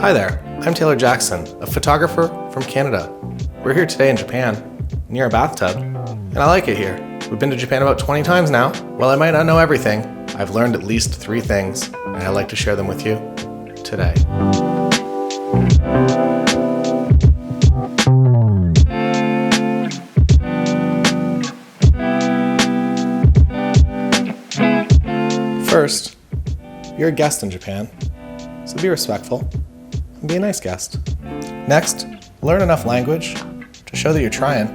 Hi there, I'm Taylor Jackson, a photographer from Canada. We're here today in Japan, near a bathtub, and I like it here. We've been to Japan about 20 times now. While I might not know everything, I've learned at least 3 things, and I'd like to share them with you today. First, you're a guest in Japan, so be respectful and be a nice guest. Next, learn enough language to show that you're trying,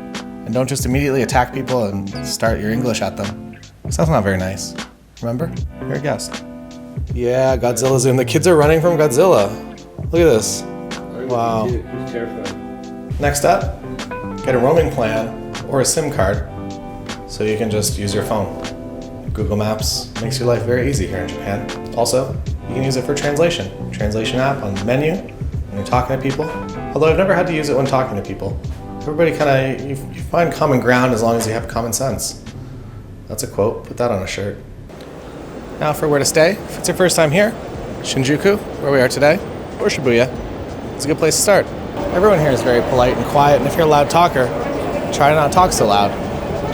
and don't just immediately attack people and start your English at them. So that's not very nice. Remember, you're a guest. Yeah, Godzilla's in. The kids are running from Godzilla. Look at this. Wow. It's terrifying. Next up, get a roaming plan or a SIM card so you can just use your phone. Google Maps makes your life very easy here in Japan. Also, you can use it for translation. Translation app on the menu when you're talking to people. Although I've never had to use it when talking to people. Everybody you find common ground as long as you have common sense. That's a quote, put that on a shirt. Now for where to stay. If it's your first time here, Shinjuku, where we are today, or Shibuya, it's a good place to start. Everyone here is very polite and quiet, and if you're a loud talker, try to not talk so loud.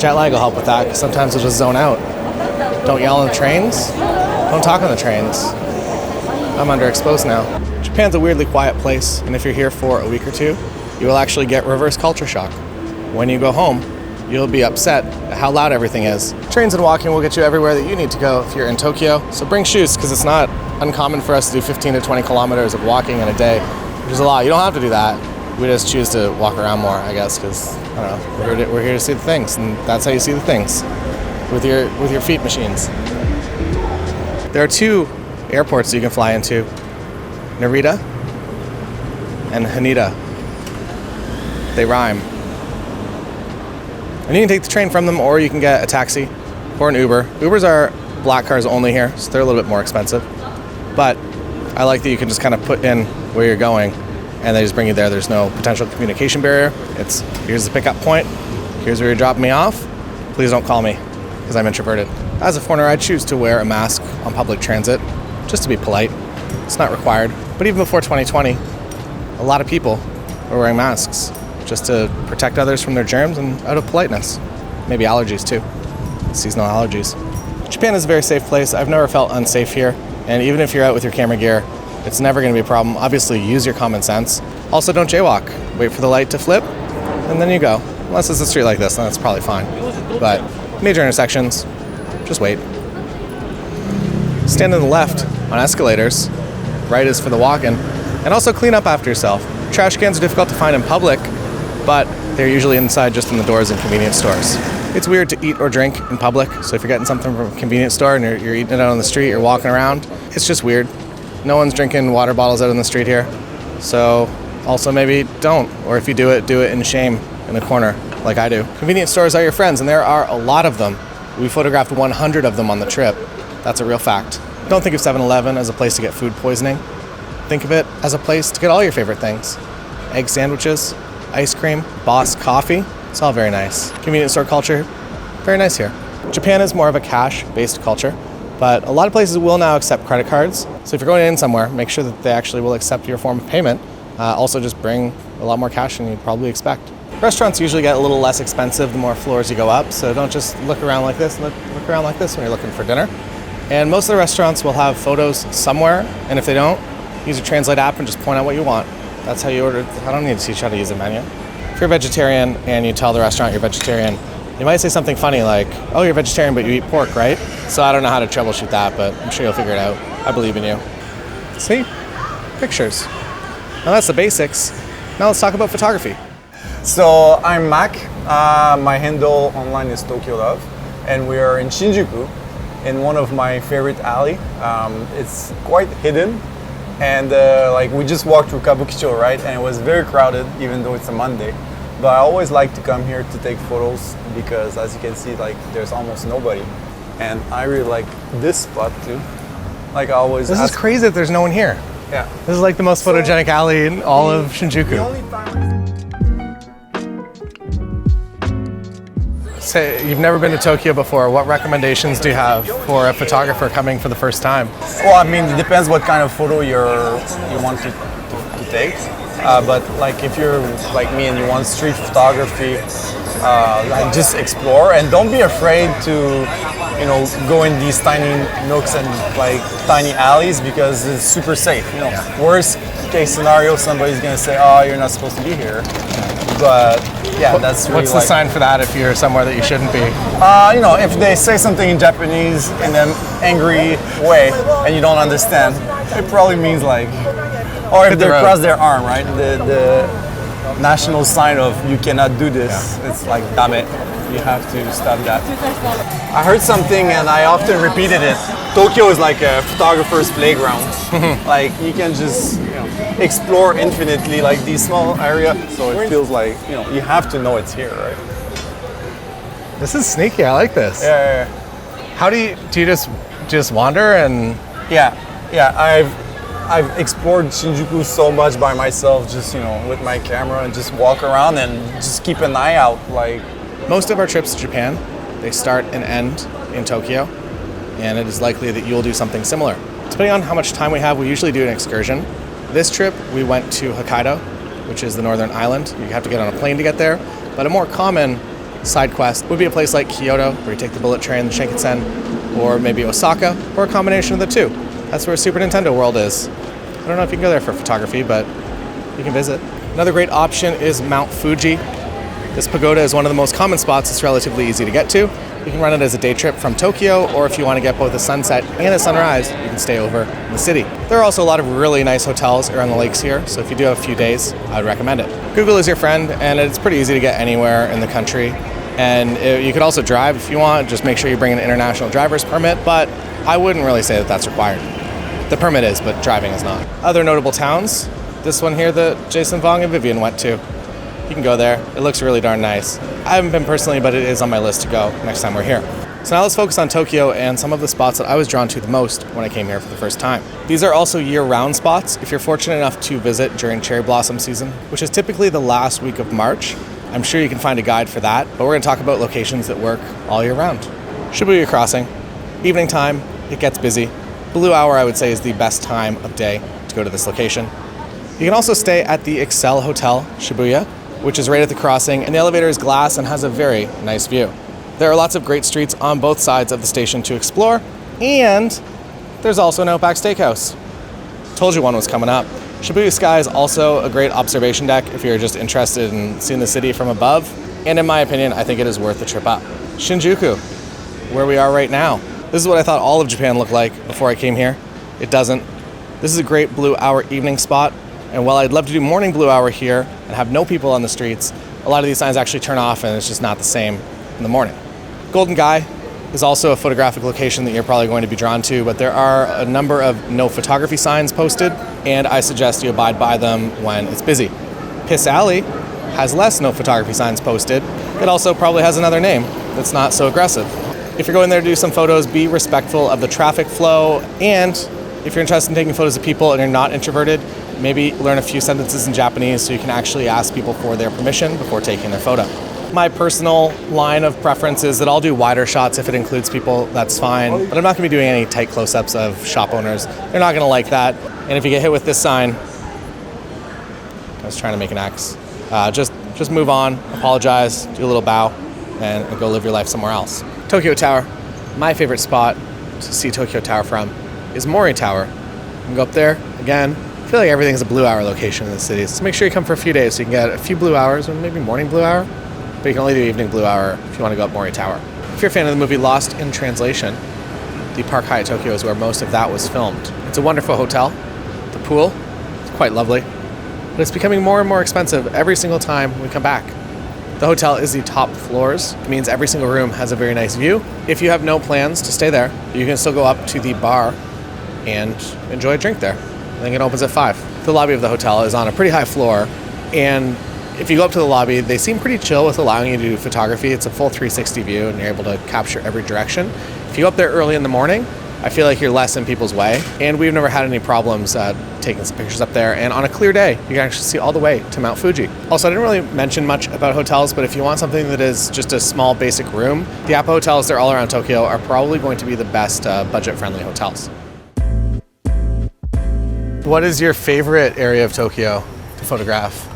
Jet lag will help with that, because sometimes you'll just zone out. Don't yell on the trains. Don't talk on the trains. I'm underexposed now. Japan's a weirdly quiet place, and if you're here for a week or two, you will actually get reverse culture shock. When you go home, you'll be upset at how loud everything is. Trains and walking will get you everywhere that you need to go if you're in Tokyo, so bring shoes, because it's not uncommon for us to do 15 to 20 kilometers of walking in a day, which is a lot. You don't have to do that. We just choose to walk around more, I guess, because, I don't know, we're here to see the things, and that's how you see the things. With your feet machines. There are 2 airports you can fly into, Narita and Haneda. They rhyme. And you can take the train from them, or you can get a taxi or an Uber. Ubers are black cars only here, so they're a little bit more expensive. But I like that you can just kind of put in where you're going, and they just bring you there. There's no potential communication barrier. It's, here's the pickup point, here's where you're dropping me off. Please don't call me, because I'm introverted. As a foreigner, I choose to wear a mask on public transit, just to be polite. It's not required. But even before 2020, a lot of people were wearing masks just to protect others from their germs and out of politeness. Maybe allergies too, seasonal allergies. Japan is a very safe place. I've never felt unsafe here. And even if you're out with your camera gear, it's never gonna be a problem. Obviously, use your common sense. Also, don't jaywalk. Wait for the light to flip, and then you go. Unless it's a street like this, then it's probably fine. But major intersections, just wait. Stand on the left on escalators. Right is for the walk-in. And also clean up after yourself. Trash cans are difficult to find in public, but they're usually inside just in the doors in convenience stores. It's weird to eat or drink in public, so if you're getting something from a convenience store and you're eating it out on the street, you're walking around, it's just weird. No one's drinking water bottles out on the street here. So also maybe don't, or if you do it in shame in the corner, like I do. Convenience stores are your friends, and there are a lot of them. We photographed 100 of them on the trip. That's a real fact. Don't think of 7-Eleven as a place to get food poisoning. Think of it as a place to get all your favorite things. Egg sandwiches, ice cream, Boss coffee. It's all very nice. Convenience store culture, very nice here. Japan is more of a cash-based culture, but a lot of places will now accept credit cards. So if you're going in somewhere, make sure that they actually will accept your form of payment. Also just bring a lot more cash than you'd probably expect. Restaurants usually get a little less expensive the more floors you go up, so don't just look around like this, look around like this when you're looking for dinner. And most of the restaurants will have photos somewhere, and if they don't, use your Translate app and just point out what you want. That's how you order. I don't need to teach you how to use a menu. If you're a vegetarian and you tell the restaurant you're vegetarian, you might say something funny like, oh, you're vegetarian, but you eat pork, right? So I don't know how to troubleshoot that, but I'm sure you'll figure it out. I believe in you. See? Pictures. Now that's the basics. Now let's talk about photography. So I'm Mac. My handle online is TokyoLuv, and we are in Shinjuku, in one of my favorite alley. It's quite hidden, and we just walked through Kabukicho, right? And it was very crowded, even though it's a Monday. But I always like to come here to take photos because, as you can see, there's almost nobody, and I really like this spot too. This is crazy that there's no one here. Yeah. This is like the most photogenic alley in all of Shinjuku. Say, you've never been to Tokyo before. What recommendations do you have for a photographer coming for the first time? Well, I mean, it depends what kind of photo you want to to take. But like if you're like me and you want street photography, like just explore and don't be afraid to, you know, go in these tiny nooks and like tiny alleys because it's super safe. You know, worst case scenario, somebody's gonna say, "Oh, you're not supposed to be here." But yeah, that's really What's the sign for that if you're somewhere that you shouldn't be? You know, if they say something in Japanese in an angry way and you don't understand, it probably means like, or if they cross their arm, right? The national sign of you cannot do this. It's like dame. You have to stop that. I heard something and I often repeated it. Tokyo is like a photographer's playground. Like you can just, you know, explore infinitely like these small areas. So it feels like, you know, you have to know it's here, right? This is sneaky. I like this. Yeah. How do you just wander and? Yeah. I've explored Shinjuku so much by myself, just, you know, with my camera and just walk around and just keep an eye out. Like Most of our trips to Japan, they start and end in Tokyo, and it is likely that you'll do something similar. Depending on how much time we have, we usually do an excursion. This trip, we went to Hokkaido, which is the northern island. You have to get on a plane to get there, but a more common side quest would be a place like Kyoto, where you take the bullet train, the Shinkansen, or maybe Osaka, or a combination of the two. That's where Super Nintendo World is. I don't know if you can go there for photography, but you can visit. Another great option is Mount Fuji. This pagoda is one of the most common spots. It's relatively easy to get to. You can run it as a day trip from Tokyo, or if you want to get both a sunset and a sunrise, you can stay over in the city. There are also a lot of really nice hotels around the lakes here, so if you do have a few days, I would recommend it. Google is your friend, and it's pretty easy to get anywhere in the country. And you could also drive if you want. Just make sure you bring an international driver's permit, but I wouldn't really say that that's required. The permit is, but driving is not. Other notable towns, this one here that Jason Vong and Vivian went to. You can go there. It looks really darn nice. I haven't been personally, but it is on my list to go next time we're here. So now let's focus on Tokyo and some of the spots that I was drawn to the most when I came here for the first time. These are also year-round spots. If you're fortunate enough to visit during cherry blossom season, which is typically the last week of March, I'm sure you can find a guide for that, but we're going to talk about locations that work all year round. Shibuya Crossing. Evening time, it gets busy. Blue hour, I would say, is the best time of day to go to this location. You can also stay at the Excel Hotel, Shibuya, which is right at the crossing, and the elevator is glass and has a very nice view. There are lots of great streets on both sides of the station to explore, and there's also an Outback Steakhouse. Told you one was coming up. Shibuya Sky is also a great observation deck if you're just interested in seeing the city from above, and in my opinion, I think it is worth the trip up. Shinjuku, where we are right now. This is what I thought all of Japan looked like before I came here. It doesn't. This is a great blue hour evening spot, and while I'd love to do morning blue hour here and have no people on the streets, a lot of these signs actually turn off and it's just not the same in the morning. Golden Gai is also a photographic location that you're probably going to be drawn to, but there are a number of no photography signs posted, and I suggest you abide by them when it's busy. Piss Alley has less no photography signs posted. It also probably has another name that's not so aggressive. If you're going there to do some photos, be respectful of the traffic flow, and if you're interested in taking photos of people and you're not introverted, maybe learn a few sentences in Japanese so you can actually ask people for their permission before taking their photo. My personal line of preference is that I'll do wider shots if it includes people, that's fine, but I'm not going to be doing any tight close-ups of shop owners. They're not going to like that, and if you get hit with this sign, I was trying to make an X, just move on, apologize, do a little bow, and go live your life somewhere else. Tokyo Tower. My favorite spot to see Tokyo Tower from is Mori Tower. You can go up there, again, I feel like everything's a blue hour location in the city, so make sure you come for a few days so you can get a few blue hours, or maybe morning blue hour, but you can only do evening blue hour if you want to go up Mori Tower. If you're a fan of the movie Lost in Translation, the Park Hyatt Tokyo is where most of that was filmed. It's a wonderful hotel. The pool is quite lovely, but it's becoming more and more expensive every single time we come back. The hotel is the top floors. It means every single room has a very nice view. If you have no plans to stay there, you can still go up to the bar and enjoy a drink there. I think it opens at 5. The lobby of the hotel is on a pretty high floor, and if you go up to the lobby, they seem pretty chill with allowing you to do photography. It's a full 360 view, and you're able to capture every direction. If you go up there early in the morning, I feel like you're less in people's way, and we've never had any problems taking some pictures up there, and on a clear day, you can actually see all the way to Mount Fuji. Also, I didn't really mention much about hotels, but if you want something that is just a small basic room, the Appa hotels, they're all around Tokyo, are probably going to be the best budget-friendly hotels. What is your favorite area of Tokyo to photograph?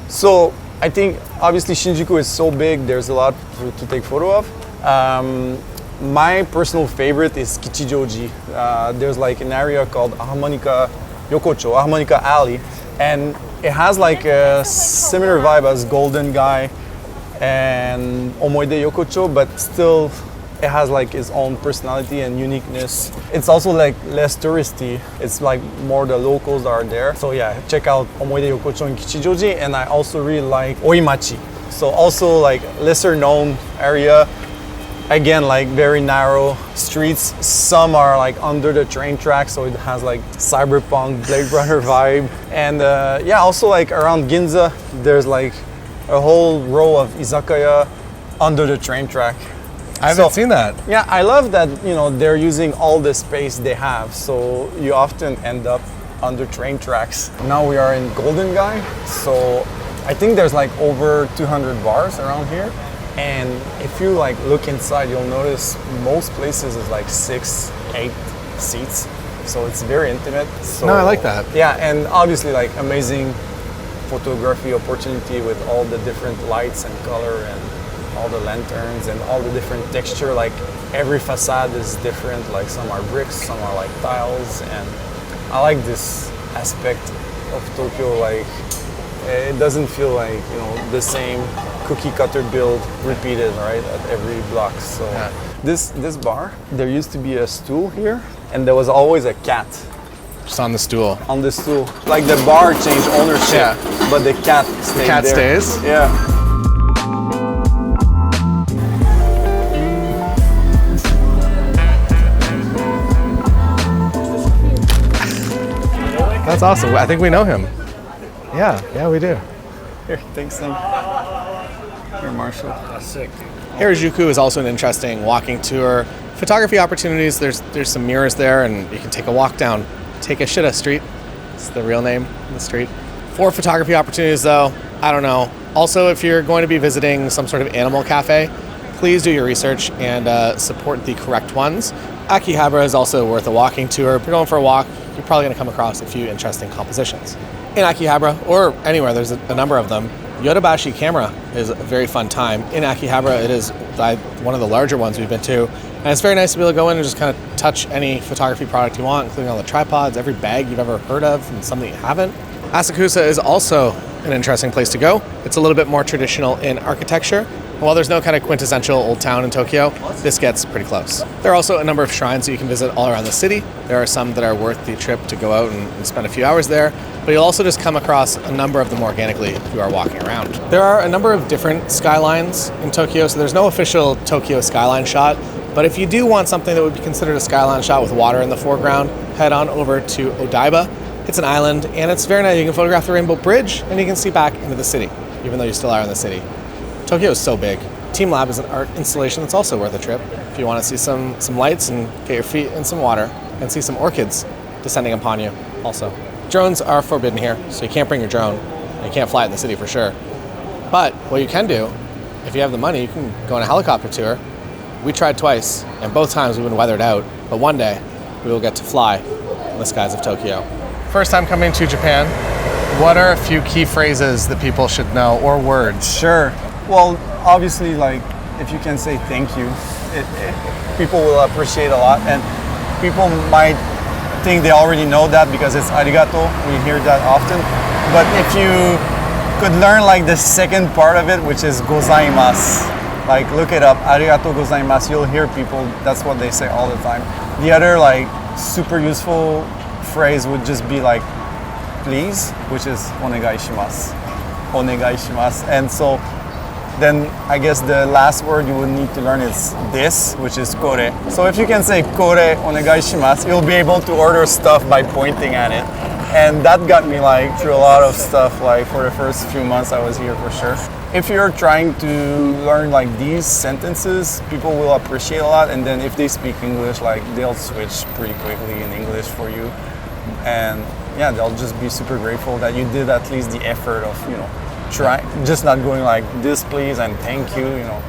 So I think obviously Shinjuku is so big, there's a lot to take photo of. My personal favorite is Kichijoji. There's like an area called Harmonica Yokocho, Harmonica Alley, and it has like a similar vibe as Golden Guy and Omoide Yokocho, but still it has like its own personality and uniqueness. It's also like less touristy. It's like more the locals that are there. So yeah, check out Omoide Yokocho in Kichijoji, and I also really like Oimachi. So also like lesser known area. Again, like very narrow streets. Some are like under the train track, so it has like cyberpunk, Blade Runner vibe. And yeah, also like around Ginza, there's like a whole row of izakaya under the train track. I haven't seen that. Yeah, I love that, you know, they're using all the space they have, so you often end up under train tracks. Now we are in Golden Guy, so I think there's like over 200 bars around here. And if you like look inside, you'll notice most places is like 6, 8 seats. So it's very intimate. So, No, I like that. Yeah, and obviously like amazing photography opportunity with all the different lights and color and all the lanterns and all the different texture. Like every facade is different. Like some are bricks, some are like tiles. And I like this aspect of Tokyo. Like it doesn't feel like, you know, the same cookie cutter build repeated, right, at every block. So Yeah. this bar, there used to be a stool here, and there was always a cat Just on the stool. on the stool. Like the bar changed ownership, Yeah. but the cat stayed Cat there. stays? Yeah. That's awesome. I think we know him. Yeah, we do. Here, thanks, Sam. Here, Marshall. That's sick. Harajuku is also an interesting walking tour. Photography opportunities, there's some mirrors there, and you can take a walk down Takeshita Street. It's the real name of the street. For photography opportunities though, I don't know. Also, if you're going to be visiting some sort of animal cafe, please do your research and support the correct ones. Akihabara is also worth a walking tour. If you're going for a walk, you're probably going to come across a few interesting compositions. In Akihabara, or anywhere, there's a number of them. Yodobashi Camera is a very fun time. In Akihabara, it is one of the larger ones we've been to. And it's very nice to be able to go in and just kind of touch any photography product you want, including all the tripods, every bag you've ever heard of, and some that you haven't. Asakusa is also an interesting place to go. It's a little bit more traditional in architecture. And while there's no kind of quintessential old town in Tokyo, this gets pretty close. There are also a number of shrines that you can visit all around the city. There are some that are worth the trip to go out and spend a few hours there, but you'll also just come across a number of them organically if you are walking around. There are a number of different skylines in Tokyo, so there's no official Tokyo skyline shot, but if you do want something that would be considered a skyline shot with water in the foreground, head on over to Odaiba. It's an island, and it's very nice. You can photograph the Rainbow Bridge, and you can see back into the city, even though you still are in the city. Tokyo is so big. Team Lab is an art installation that's also worth a trip if you want to see some lights and get your feet in some water and see some orchids descending upon you also. Drones are forbidden here, so you can't bring your drone. You can't fly it in the city for sure. But what you can do, if you have the money, you can go on a helicopter tour. We tried twice, and both times we've been weathered out, but one day we will get to fly in the skies of Tokyo. First time coming to Japan, what are a few key phrases that people should know, or words? Sure. Well, obviously, like, if you can say thank you, people will appreciate a lot. And people might think they already know that because it's arigato. We hear that often. But if you could learn, like, the second part of it, which is gozaimasu, like, look it up, arigato gozaimasu, you'll hear people, that's what they say all the time. The other, like, super useful phrase would just be, like, please, which is onegai shimasu. Onegai shimasu. And so, then I guess the last word you would need to learn is this, which is kore. So if you can say kore onegai shimasu, you'll be able to order stuff by pointing at it. And that got me like through a lot of stuff, like for the first few months I was here for sure. If you're trying to learn like these sentences, people will appreciate a lot. And then if they speak English, like they'll switch pretty quickly in English for you. And yeah, they'll just be super grateful that you did at least the effort of, you know, try, just not going like this please and thank you, you know.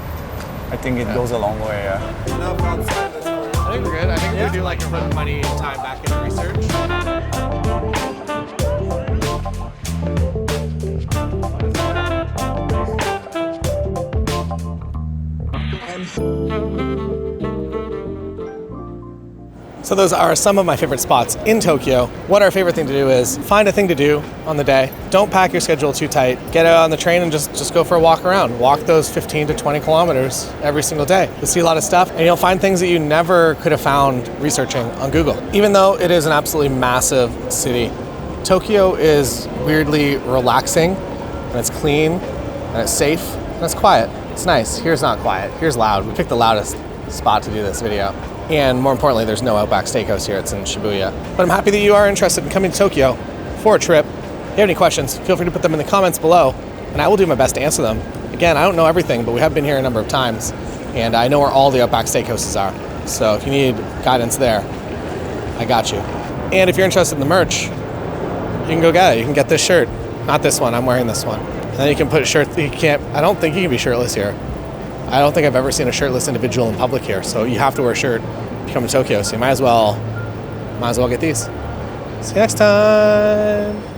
I think it goes a long way, yeah. I think we're good. I think we do like to put money and time back into research. So those are some of my favorite spots in Tokyo. What our favorite thing to do is find a thing to do on the day. Don't pack your schedule too tight. Get out on the train and just go for a walk around. Walk those 15 to 20 kilometers every single day. You'll see a lot of stuff and you'll find things that you never could have found researching on Google. Even though it is an absolutely massive city, Tokyo is weirdly relaxing, and it's clean, and it's safe, and it's quiet. It's nice. Here's not quiet. Here's loud. We picked the loudest spot to do this video. And more importantly, there's no Outback Steakhouse here. It's in Shibuya. But I'm happy that you are interested in coming to Tokyo for a trip. If you have any questions, feel free to put them in the comments below, and I will do my best to answer them. Again, I don't know everything, but we have been here a number of times, and I know where all the Outback Steakhouses are. So if you need guidance there, I got you. And if you're interested in the merch, you can go get it. You can get this shirt. Not this one. I'm wearing this one. And then you can put a shirt. I don't think you can be shirtless here. I don't think I've ever seen a shirtless individual in public here. So you have to wear a shirt to come to Tokyo. So you might as well get these. See you next time.